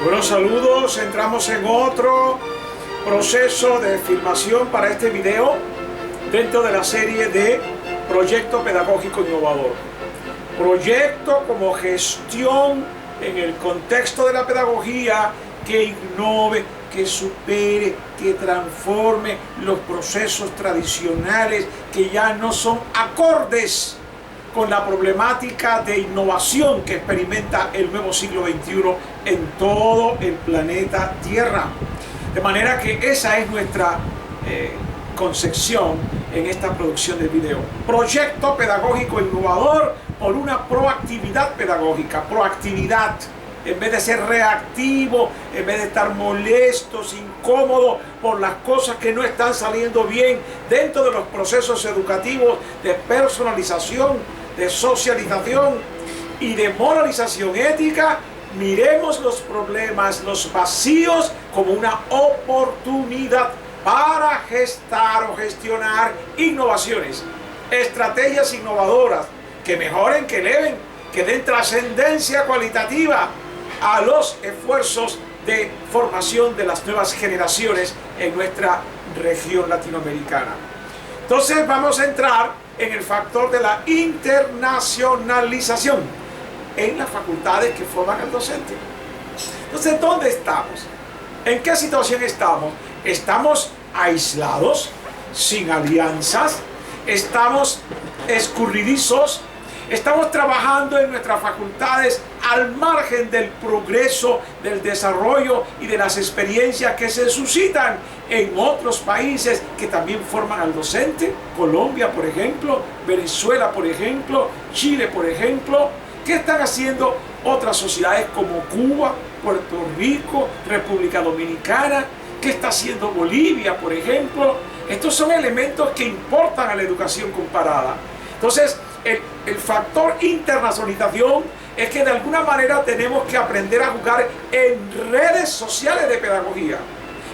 Buenos saludos, entramos en otro proceso de filmación para este video dentro de la serie de Proyecto Pedagógico Innovador. Proyecto como gestión en el contexto de la pedagogía que innove, que supere, que transforme los procesos tradicionales que ya no son acordes con la problemática de innovación que experimenta el nuevo siglo XXI en todo el planeta Tierra. De manera que esa es nuestra concepción en esta producción de video. Proyecto pedagógico innovador por una proactividad pedagógica. Proactividad, en vez de ser reactivo, en vez de estar molestos, incómodos por las cosas que no están saliendo bien dentro de los procesos educativos de personalización, de socialización y de moralización ética, miremos los problemas, los vacíos como una oportunidad para gestar o gestionar innovaciones, estrategias innovadoras que mejoren, que eleven, que den trascendencia cualitativa a los esfuerzos de formación de las nuevas generaciones en nuestra región latinoamericana. Entonces vamos a entrar en el factor de la internacionalización en las facultades que forman al docente. Entonces, ¿dónde estamos? ¿En qué situación estamos? ¿Estamos aislados, sin alianzas? ¿Estamos escurridizos? ¿Estamos trabajando en nuestras facultades al margen del progreso, del desarrollo y de las experiencias que se suscitan en otros países que también forman al docente? Colombia, por ejemplo, Venezuela, por ejemplo, Chile, por ejemplo. ¿Qué están haciendo otras sociedades como Cuba, Puerto Rico, República Dominicana? ¿Qué está haciendo Bolivia, por ejemplo? Estos son elementos que importan a la educación comparada. Entonces, el factor internacionalización es que de alguna manera tenemos que aprender a jugar en redes sociales de pedagogía.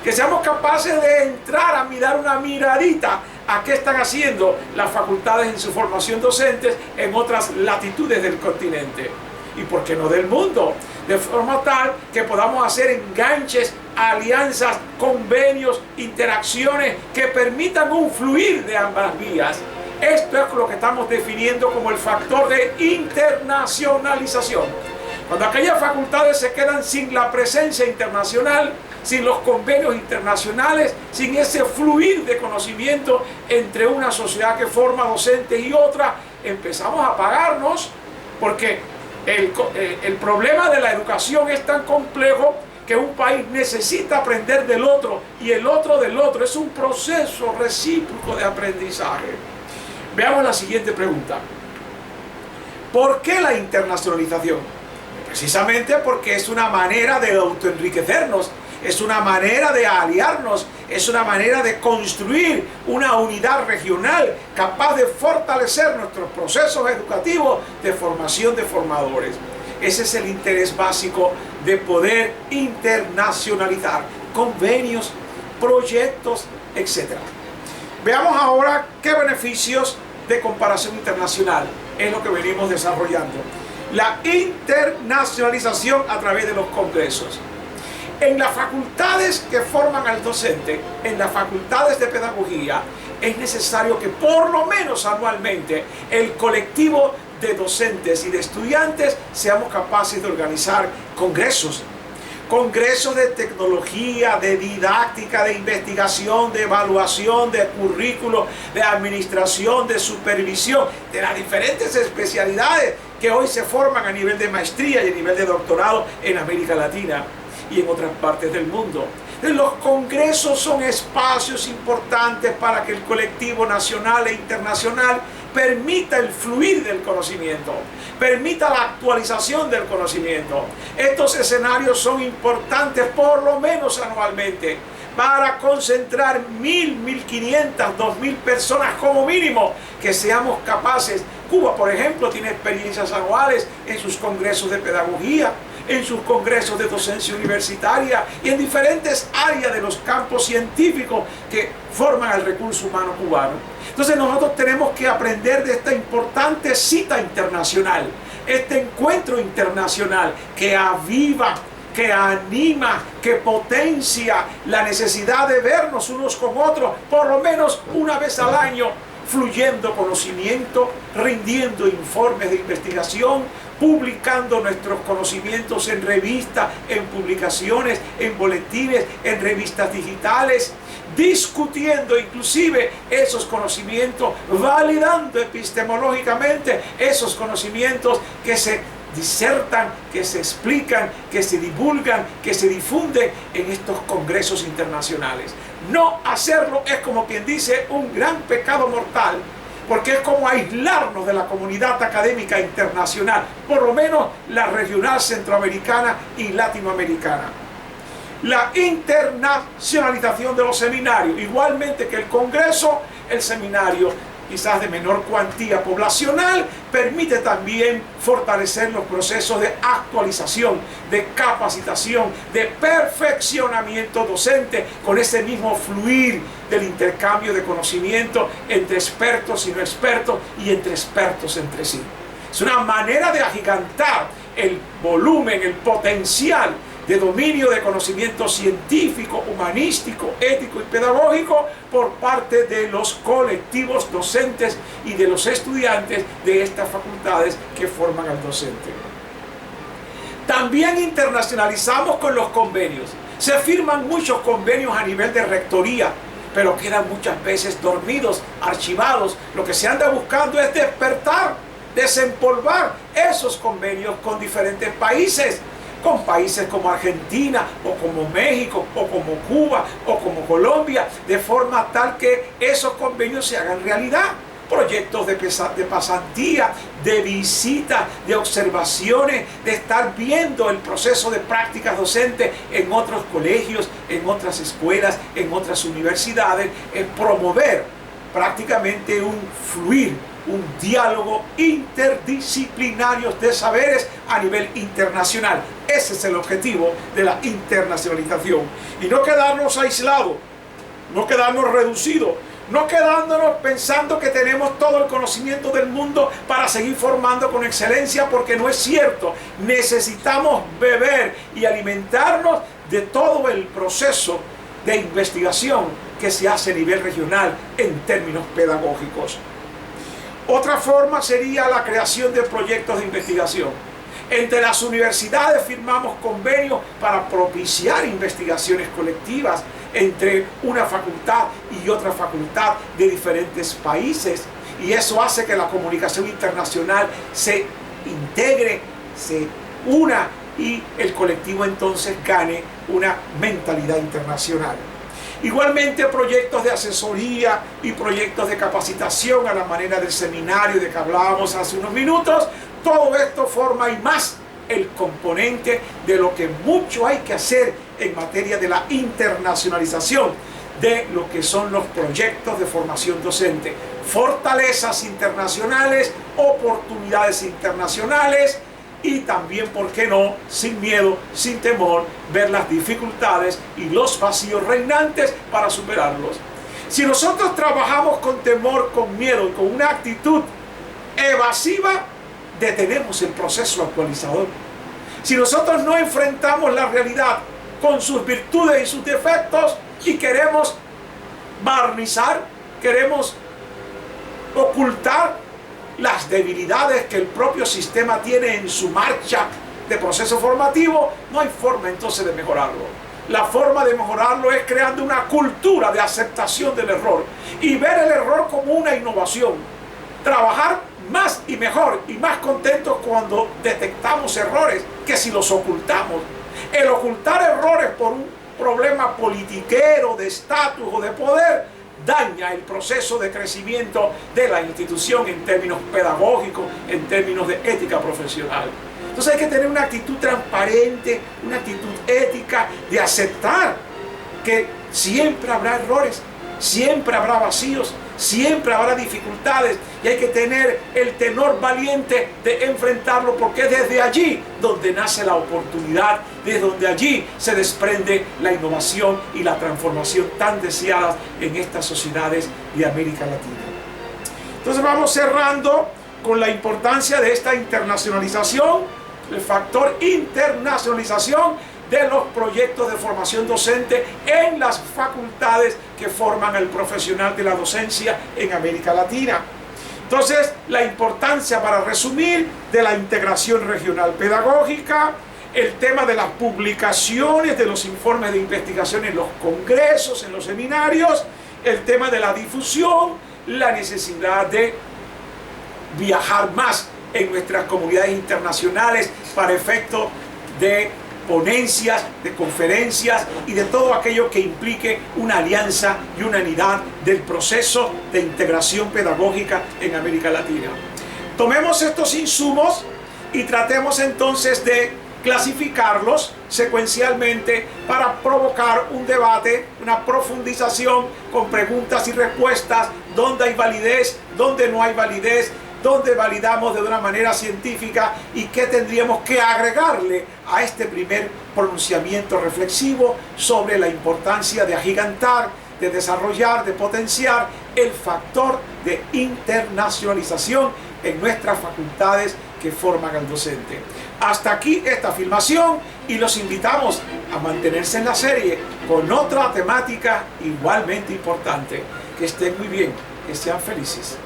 Que seamos capaces de entrar a mirar una miradita a qué están haciendo las facultades en su formación docentes en otras latitudes del continente. Y por qué no del mundo. De forma tal que podamos hacer enganches, alianzas, convenios, interacciones que permitan un fluir de ambas vías. Esto es lo que estamos definiendo como el factor de internacionalización. Cuando aquellas facultades se quedan sin la presencia internacional, sin los convenios internacionales, sin ese fluir de conocimiento entre una sociedad que forma docentes y otra, empezamos a apagarnos, porque el problema de la educación es tan complejo que un país necesita aprender del otro y el otro del otro. Es un proceso recíproco de aprendizaje. Veamos la siguiente pregunta. ¿Por qué la internacionalización? Precisamente porque es una manera de autoenriquecernos, es una manera de aliarnos, es una manera de construir una unidad regional capaz de fortalecer nuestros procesos educativos de formación de formadores. Ese es el interés básico de poder internacionalizar convenios, proyectos, etc. Veamos ahora qué beneficios de comparación internacional es lo que venimos desarrollando. La internacionalización a través de los congresos. En las facultades que forman al docente, en las facultades de pedagogía, es necesario que por lo menos anualmente el colectivo de docentes y de estudiantes seamos capaces de organizar congresos. Congresos de tecnología, de didáctica, de investigación, de evaluación, de currículo, de administración, de supervisión, de las diferentes especialidades que hoy se forman a nivel de maestría y a nivel de doctorado en América Latina y en otras partes del mundo. Los congresos son espacios importantes para que el colectivo nacional e internacional permita el fluir del conocimiento, permita la actualización del conocimiento. Estos escenarios son importantes por lo menos anualmente para concentrar 1.000, 1.500, 2.000 personas como mínimo que seamos capaces. Cuba, por ejemplo, tiene experiencias anuales en sus congresos de pedagogía, en sus congresos de docencia universitaria y en diferentes áreas de los campos científicos que forman el recurso humano cubano. Entonces nosotros tenemos que aprender de esta importante cita internacional, este encuentro internacional que aviva, que anima, que potencia la necesidad de vernos unos con otros, por lo menos una vez al año, fluyendo conocimiento, rindiendo informes de investigación, publicando nuestros conocimientos en revistas, en publicaciones, en boletines, en revistas digitales, discutiendo inclusive esos conocimientos, validando epistemológicamente esos conocimientos que se disertan, que se explican, que se divulgan, que se difunden en estos congresos internacionales. No hacerlo es, como quien dice, un gran pecado mortal, porque es como aislarnos de la comunidad académica internacional, por lo menos la regional centroamericana y latinoamericana. La internacionalización de los seminarios, igualmente que el Congreso, el seminario, quizás de menor cuantía poblacional, permite también fortalecer los procesos de actualización, de capacitación, de perfeccionamiento docente, con ese mismo fluir del intercambio de conocimiento entre expertos y no expertos, y entre expertos entre sí. Es una manera de agigantar el volumen, el potencial de dominio de conocimiento científico, humanístico, ético y pedagógico por parte de los colectivos docentes y de los estudiantes de estas facultades que forman al docente. También internacionalizamos con los convenios. Se firman muchos convenios a nivel de rectoría, pero quedan muchas veces dormidos, archivados. Lo que se anda buscando es despertar, desempolvar esos convenios con diferentes países, con países como Argentina, o como México, o como Cuba, o como Colombia, de forma tal que esos convenios se hagan realidad. Proyectos de pasantía, de visita, de observaciones, de estar viendo el proceso de prácticas docentes en otros colegios, en otras escuelas, en otras universidades, es promover prácticamente un fluir, un diálogo interdisciplinario de saberes a nivel internacional. Ese es el objetivo de la internacionalización. Y no quedarnos aislados, no quedarnos reducidos, no quedándonos pensando que tenemos todo el conocimiento del mundo para seguir formando con excelencia, porque no es cierto. Necesitamos beber y alimentarnos de todo el proceso de investigación que se hace a nivel regional en términos pedagógicos. Otra forma sería la creación de proyectos de investigación. Entre las universidades firmamos convenios para propiciar investigaciones colectivas entre una facultad y otra facultad de diferentes países. Y eso hace que la comunicación internacional se integre, se una, y el colectivo entonces gane una mentalidad internacional. Igualmente, proyectos de asesoría y proyectos de capacitación a la manera del seminario de que hablábamos hace unos minutos. Todo esto forma y más el componente de lo que mucho hay que hacer en materia de la internacionalización de lo que son los proyectos de formación docente. Fortalezas internacionales, oportunidades internacionales, y también, ¿por qué no?, sin miedo, sin temor, ver las dificultades y los vacíos reinantes para superarlos. Si nosotros trabajamos con temor, con miedo, con una actitud evasiva, detenemos el proceso actualizador. Si nosotros no enfrentamos la realidad con sus virtudes y sus defectos y queremos barnizar, queremos ocultar las debilidades que el propio sistema tiene en su marcha de proceso formativo, no hay forma entonces de mejorarlo. La forma de mejorarlo es creando una cultura de aceptación del error y ver el error como una innovación. Trabajar más y mejor y más contentos cuando detectamos errores que si los ocultamos. El ocultar errores por un problema politiquero, de estatus o de poder, daña el proceso de crecimiento de la institución en términos pedagógicos, en términos de ética profesional. Entonces hay que tener una actitud transparente, una actitud ética de aceptar que siempre habrá errores, siempre habrá vacíos, siempre habrá dificultades, y hay que tener el tenor valiente de enfrentarlo, porque es desde allí donde nace la oportunidad, desde donde allí se desprende la innovación y la transformación tan deseadas en estas sociedades de América Latina. Entonces vamos cerrando con la importancia de esta internacionalización, el factor internacionalización de los proyectos de formación docente en las facultades que forman el profesional de la docencia en América Latina. Entonces, la importancia, para resumir, de la integración regional pedagógica, el tema de las publicaciones de los informes de investigación en los congresos, en los seminarios, el tema de la difusión, la necesidad de viajar más en nuestras comunidades internacionales para efecto de ponencias, de conferencias y de todo aquello que implique una alianza y una unidad del proceso de integración pedagógica en América Latina. Tomemos estos insumos y tratemos entonces de clasificarlos secuencialmente para provocar un debate, una profundización con preguntas y respuestas, dónde hay validez, dónde no hay validez, dónde validamos de una manera científica y qué tendríamos que agregarle a este primer pronunciamiento reflexivo sobre la importancia de agigantar, de desarrollar, de potenciar el factor de internacionalización en nuestras facultades que forman al docente. Hasta aquí esta filmación y los invitamos a mantenerse en la serie con otra temática igualmente importante. Que estén muy bien, que sean felices.